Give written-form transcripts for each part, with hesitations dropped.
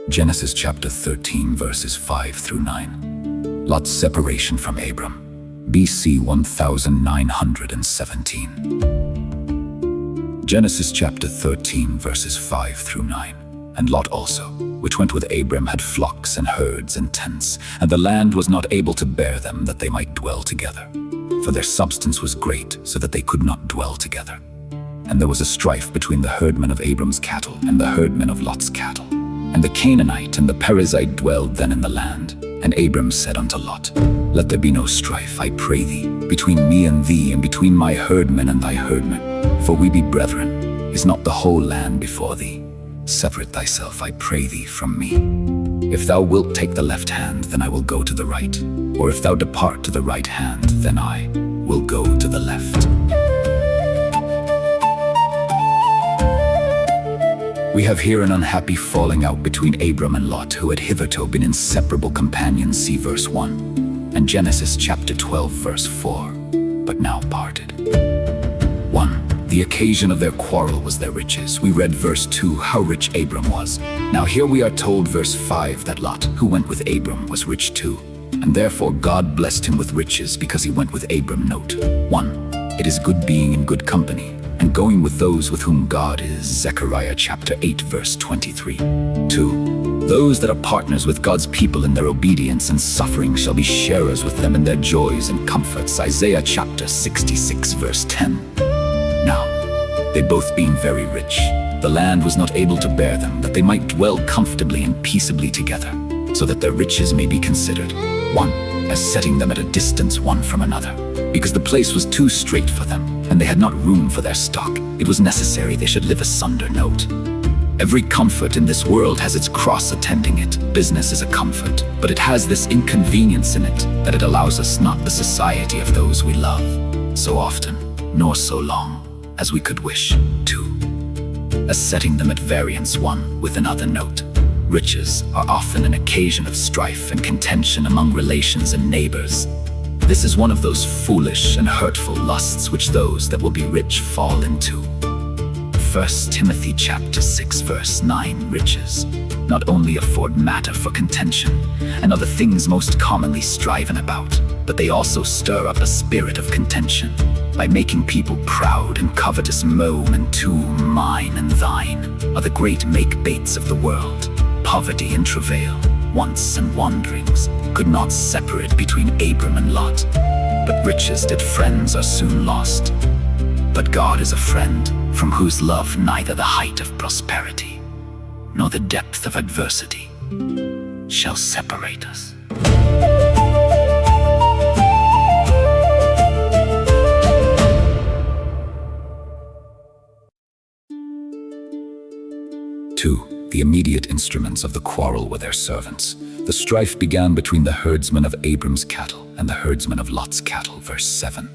Genesis chapter 13, verses 5 through 9. Lot's separation from Abram, BC 1917. Genesis chapter 13, verses 5 through 9. And Lot also, which went with Abram, had flocks and herds and tents, and the land was not able to bear them, that they might dwell together. For their substance was great, so that they could not dwell together. And there was a strife between the herdmen of Abram's cattle and the herdmen of Lot's cattle. And the Canaanite and the Perizzite dwelled then in the land. And Abram said unto Lot, Let there be no strife, I pray thee, between me and thee, and between my herdmen and thy herdmen. For we be brethren. Is not the whole land before thee? Separate thyself, I pray thee, from me. If thou wilt take the left hand, then I will go to the right. Or if thou depart to the right hand, then I will go to the left. We have here an unhappy falling out between Abram and Lot, who had hitherto been inseparable companions, see verse 1, and Genesis chapter 12, verse 4, but now parted. 1. The occasion of their quarrel was their riches. We read verse 2, how rich Abram was. Now here we are told, verse 5, that Lot, who went with Abram, was rich too, and therefore God blessed him with riches because he went with Abram. Note 1. It is good being in good company, and going with those with whom God is. Zechariah chapter 8, verse 23. 2. Those that are partners with God's people in their obedience and suffering shall be sharers with them in their joys and comforts. Isaiah chapter 66, verse 10. Now, they both being very rich, the land was not able to bear them, that they might dwell comfortably and peaceably together, so that their riches may be considered, 1, as setting them at a distance one from another, because the place was too strait for them, and they had not room for their stock. It was necessary they should live asunder. Note, every comfort in this world has its cross attending it. Business is a comfort, but it has this inconvenience in it, that it allows us not the society of those we love so often, nor so long, as we could wish. 2. As setting them at variance one with another. Note, riches are often an occasion of strife and contention among relations and neighbors. This is one of those foolish and hurtful lusts which those that will be rich fall into. 1 Timothy chapter 6, verse 9. Riches not only afford matter for contention, and are the things most commonly striven about, but they also stir up a spirit of contention, by making people proud and covetous, moan and to mine and thine are the great make-baits of the world. Poverty and travail, wants and wanderings, could not separate between Abram and Lot. But riches did friends are soon lost. But God is a friend, from whose love neither the height of prosperity, nor the depth of adversity shall separate us. The immediate instruments of the quarrel were their servants. The strife began between the herdsmen of Abram's cattle and the herdsmen of Lot's cattle. Verse 7.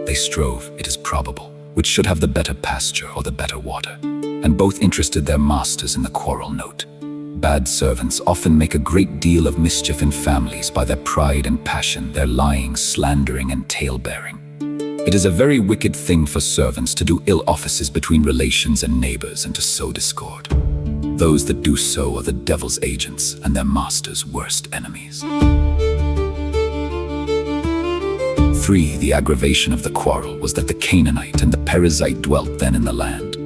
They strove, it is probable, which should have the better pasture or the better water, and both interested their masters in the quarrel. Note, bad servants often make a great deal of mischief in families by their pride and passion, their lying, slandering, and tale-bearing. It is a very wicked thing for servants to do ill offices between relations and neighbors and to sow discord. Those that do so are the devil's agents and their master's worst enemies. 3. The aggravation of the quarrel was that the Canaanite and the Perizzite dwelt then in the land.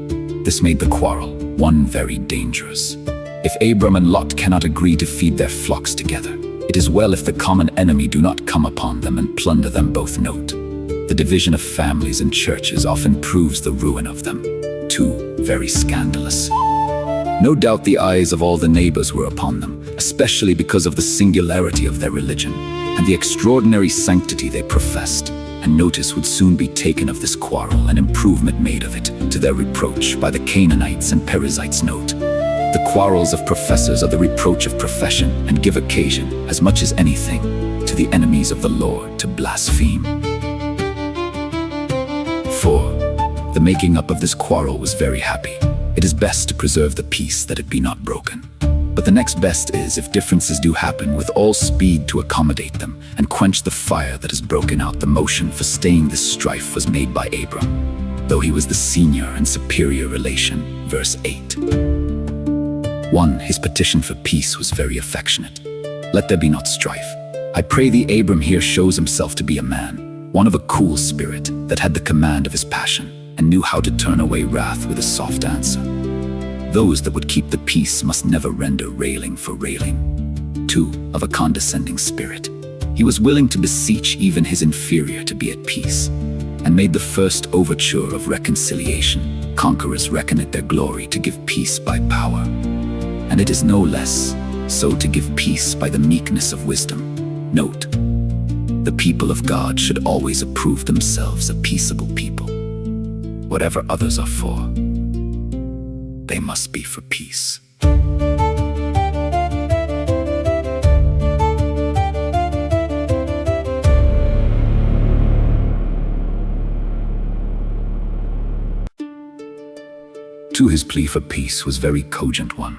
This made the quarrel, 1, very dangerous. If Abram and Lot cannot agree to feed their flocks together, it is well if the common enemy do not come upon them and plunder them both. Note, the division of families and churches often proves the ruin of them. 2. Very scandalous. No doubt the eyes of all the neighbors were upon them, especially because of the singularity of their religion and the extraordinary sanctity they professed, and notice would soon be taken of this quarrel and improvement made of it, to their reproach, by the Canaanites and Perizzites. Note, the quarrels of professors are the reproach of profession, and give occasion, as much as anything, to the enemies of the Lord to blaspheme. 4. The making up of this quarrel was very happy. It is best to preserve the peace that it be not broken. But the next best is, if differences do happen, with all speed to accommodate them, and quench the fire that has broken out. The motion for staying this strife was made by Abram, though he was the senior and superior relation. Verse 8. 1. His petition for peace was very affectionate. Let there be not strife. I pray thee. Abram here shows himself to be a man, one of a cool spirit that had the command of his passion and knew how to turn away wrath with a soft answer. Those that would keep the peace must never render railing for railing. 2. Of a condescending spirit. He was willing to beseech even his inferior to be at peace, and made the first overture of reconciliation. Conquerors reckon it their glory to give peace by power, and it is no less so to give peace by the meekness of wisdom. Note, the people of God should always approve themselves a peaceable people. Whatever others are for, they must be for peace. To his plea for peace was very cogent one.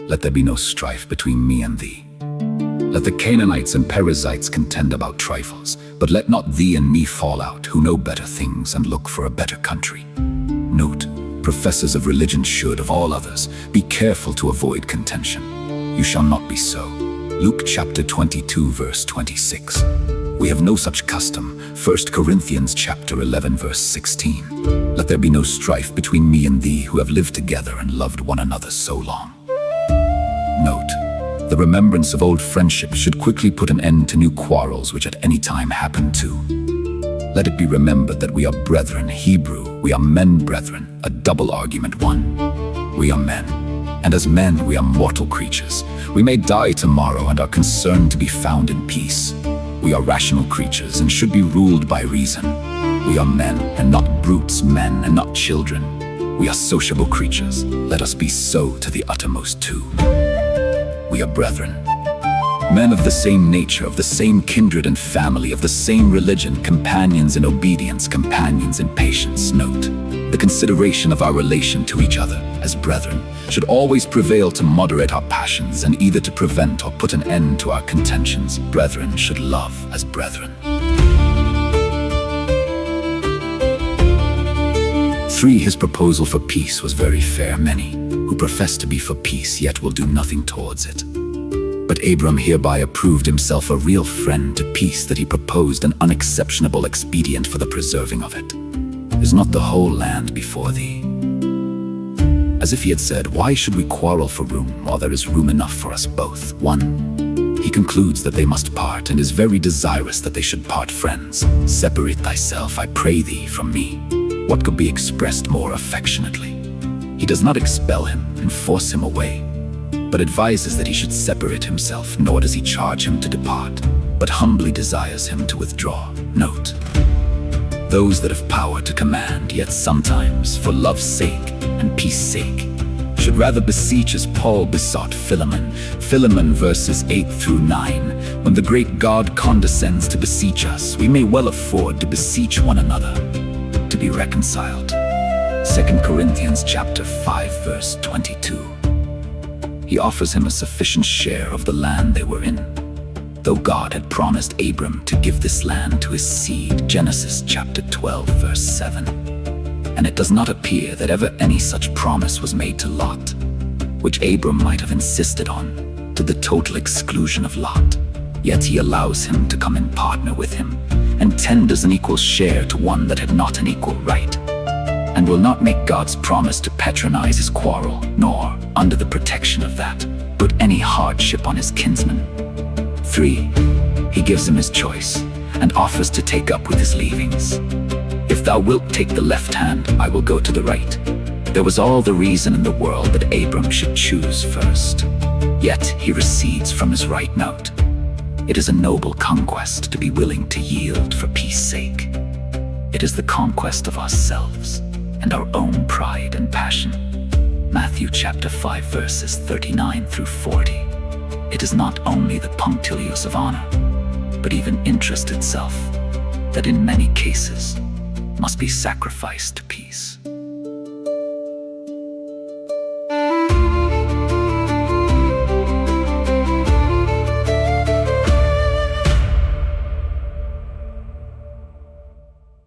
Let there be no strife between me and thee. Let the Canaanites and Perizzites contend about trifles, but let not thee and me fall out, who know better things and look for a better country. Note, professors of religion should, of all others, be careful to avoid contention. You shall not be so. Luke chapter 22 verse 26. We have no such custom. 1 Corinthians chapter 11 verse 16. Let there be no strife between me and thee, who have lived together and loved one another so long. Note, the remembrance of old friendship should quickly put an end to new quarrels which at any time happen too. Let it be remembered that we are brethren. Hebrew, we are men brethren, a double argument one. We are men, and as men we are mortal creatures. We may die tomorrow and are concerned to be found in peace. We are rational creatures and should be ruled by reason. We are men and not brutes, men and not children. We are sociable creatures. Let us be so to the uttermost too. We are brethren, men of the same nature, of the same kindred and family, of the same religion, companions in obedience, companions in patience. Note, the consideration of our relation to each other as brethren should always prevail to moderate our passions and either to prevent or put an end to our contentions. Brethren should love as brethren. 3. His proposal for peace was very fair. Many who profess to be for peace yet will do nothing towards it. But Abram hereby approved himself a real friend to peace, that he proposed an unexceptionable expedient for the preserving of it. Is not the whole land before thee? As if he had said, why should we quarrel for room while there is room enough for us both? 1. He concludes that they must part, and is very desirous that they should part friends. Separate thyself, I pray thee, from me. What could be expressed more affectionately? He does not expel him and force him away, but advises that he should separate himself, nor does he charge him to depart, but humbly desires him to withdraw. Note, those that have power to command, yet sometimes, for love's sake and peace sake, should rather beseech as Paul besought Philemon. Philemon verses 8 through 9. When the great God condescends to beseech us, we may well afford to beseech one another to be reconciled. 2 Corinthians chapter 5 verse 22. He offers him a sufficient share of the land they were in, though God had promised Abram to give this land to his seed. Genesis chapter 12 verse 7. And it does not appear that ever any such promise was made to Lot, which Abram might have insisted on, to the total exclusion of Lot. Yet he allows him to come and partner with him, and tenders an equal share to one that had not an equal right, and will not make God's promise to patronize his quarrel, nor, under the protection of that, put any hardship on his kinsman. 3. He gives him his choice, and offers to take up with his leavings. If thou wilt take the left hand, I will go to the right. There was all the reason in the world that Abram should choose first. Yet he recedes from his right note. It is a noble conquest to be willing to yield for peace sake. It is the conquest of ourselves and our own pride and passion. Matthew chapter 5 verses 39 through 40. It is not only the punctilios of honor, but even interest itself, that in many cases must be sacrificed to peace.